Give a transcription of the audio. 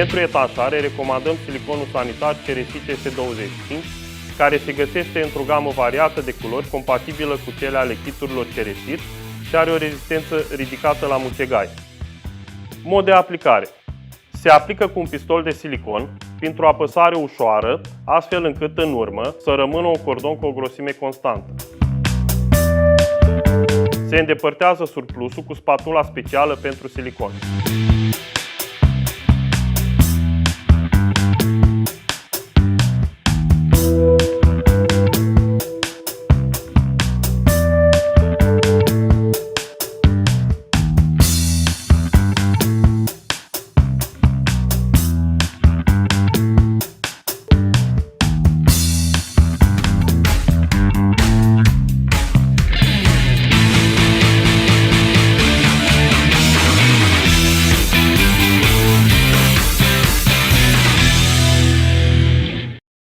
Pentru etanșare recomandăm siliconul sanitar CRC CS25, care se găsește într-o gamă variată de culori, compatibilă cu cele ale kiturilor cereșit și are o rezistență ridicată la mucegai. Mod de aplicare. Se aplică cu un pistol de silicon, printr-o apăsare ușoară, astfel încât în urmă să rămână un cordon cu o grosime constantă. Se îndepărtează surplusul cu spatula specială pentru silicon.